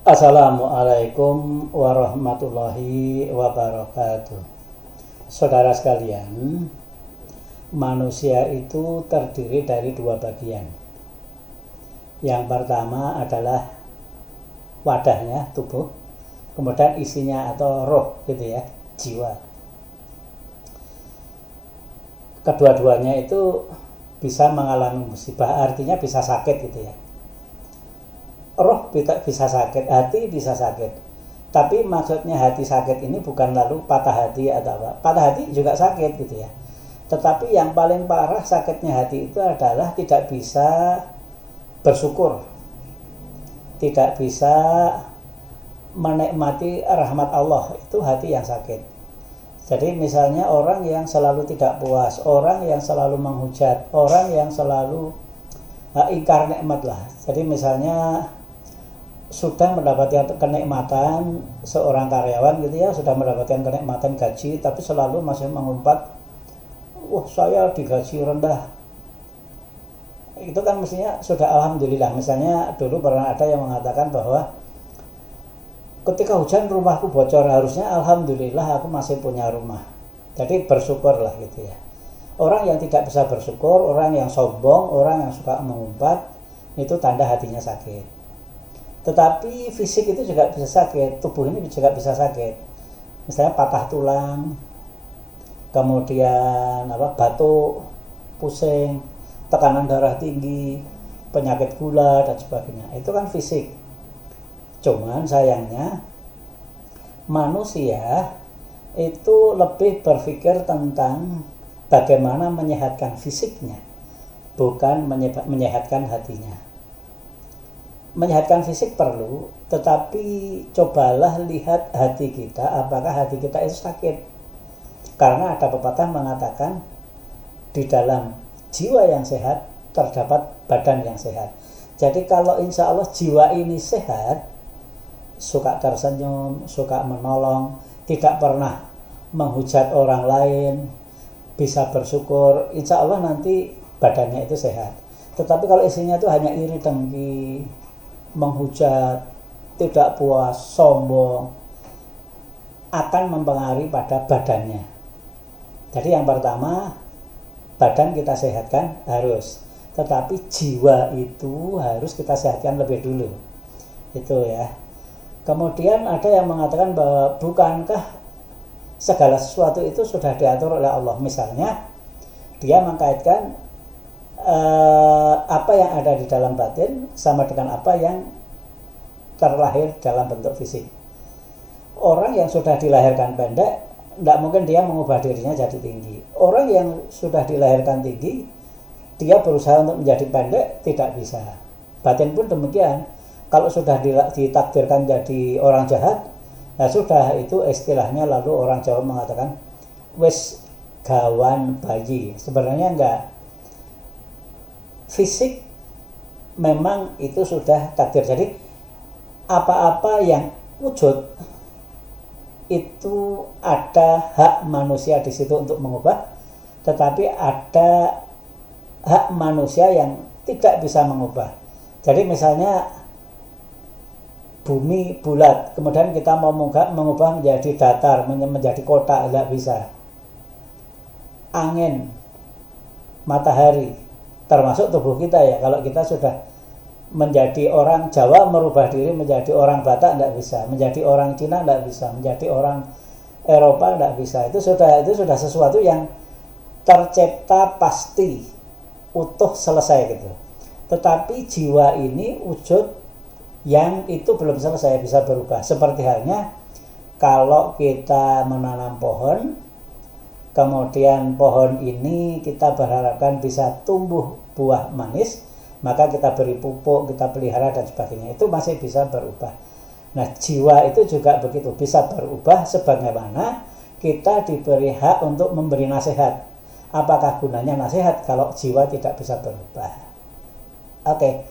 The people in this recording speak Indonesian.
Assalamualaikum warahmatullahi wabarakatuh. Saudara sekalian, manusia itu terdiri dari dua bagian. Yang pertama adalah wadahnya, tubuh, kemudian isinya atau roh gitu ya, jiwa. Kedua-duanya itu bisa mengalami musibah, artinya bisa sakit gitu ya. Roh bisa sakit, hati bisa sakit. Tapi maksudnya hati sakit ini bukan lalu patah hati atau apa. Patah hati juga sakit gitu ya. Tetapi yang paling parah sakitnya hati itu adalah tidak bisa bersyukur, tidak bisa menikmati rahmat Allah. Itu hati yang sakit. Jadi misalnya orang yang selalu tidak puas, orang yang selalu menghujat, orang yang selalu ingkar nikmat lah. Jadi misalnya sudah mendapatkan kenikmatan seorang karyawan gitu ya, sudah mendapatkan kenikmatan gaji, tapi selalu masih mengumpat, wah saya digaji rendah. Itu kan mestinya sudah alhamdulillah. Misalnya dulu pernah ada yang mengatakan bahwa ketika hujan rumahku bocor, harusnya alhamdulillah aku masih punya rumah. Jadi bersyukurlah gitu ya. Orang yang tidak bisa bersyukur, orang yang sombong, orang yang suka mengumpat, itu tanda hatinya sakit. Tetapi fisik itu juga bisa sakit, tubuh ini juga bisa sakit. Misalnya patah tulang, kemudian batuk, pusing, tekanan darah tinggi, penyakit gula dan sebagainya. Itu kan fisik. Cuman sayangnya manusia itu lebih berpikir tentang bagaimana menyehatkan fisiknya, bukan menyehatkan hatinya. Menyehatkan fisik perlu, tetapi cobalah lihat hati kita, apakah hati kita itu sakit. Karena ada pepatah mengatakan di dalam jiwa yang sehat terdapat badan yang sehat. Jadi kalau insya Allah jiwa ini sehat, suka tersenyum, suka menolong, tidak pernah menghujat orang lain, bisa bersyukur, insya Allah nanti badannya itu sehat. Tetapi kalau isinya itu hanya iri dengki, menghujat, tidak puas, sombong, akan mempengaruhi pada badannya. Jadi yang pertama, badan kita sehatkan harus, tetapi jiwa itu harus kita sehatkan lebih dulu. Itu ya. Kemudian ada yang mengatakan bahwa bukankah segala sesuatu itu sudah diatur oleh Allah. Misalnya dia mengkaitkan apa yang ada di dalam batin sama dengan apa yang terlahir dalam bentuk fisik. Orang yang sudah dilahirkan pendek, tidak mungkin dia mengubah dirinya jadi tinggi. Orang yang sudah dilahirkan tinggi, dia berusaha untuk menjadi pendek, tidak bisa. Batin pun demikian. Kalau sudah ditakdirkan jadi orang jahat, nah sudah, itu istilahnya lalu orang Jawa mengatakan wis gawan bayi. Sebenarnya enggak. Fisik memang itu sudah takdir. Jadi apa-apa yang wujud itu ada hak manusia di situ untuk mengubah, tetapi ada hak manusia yang tidak bisa mengubah. Jadi misalnya bumi bulat, kemudian kita mau mengubah menjadi datar, menjadi kotak, tidak bisa. Angin, matahari, termasuk tubuh kita ya, kalau kita sudah menjadi orang Jawa merubah diri menjadi orang Batak tidak bisa, menjadi orang Cina tidak bisa, menjadi orang Eropa tidak bisa. Itu sudah sesuatu yang tercipta pasti utuh selesai gitu. Tetapi jiwa ini wujud yang itu belum selesai, bisa berubah. Seperti halnya kalau kita menanam pohon, kemudian pohon ini kita berharapkan bisa tumbuh buah manis, maka kita beri pupuk, kita pelihara dan sebagainya, itu masih bisa berubah. Nah, jiwa itu juga begitu, bisa berubah sebagaimana kita diberi hak untuk memberi nasihat. Apakah gunanya nasihat kalau jiwa tidak bisa berubah? Oke.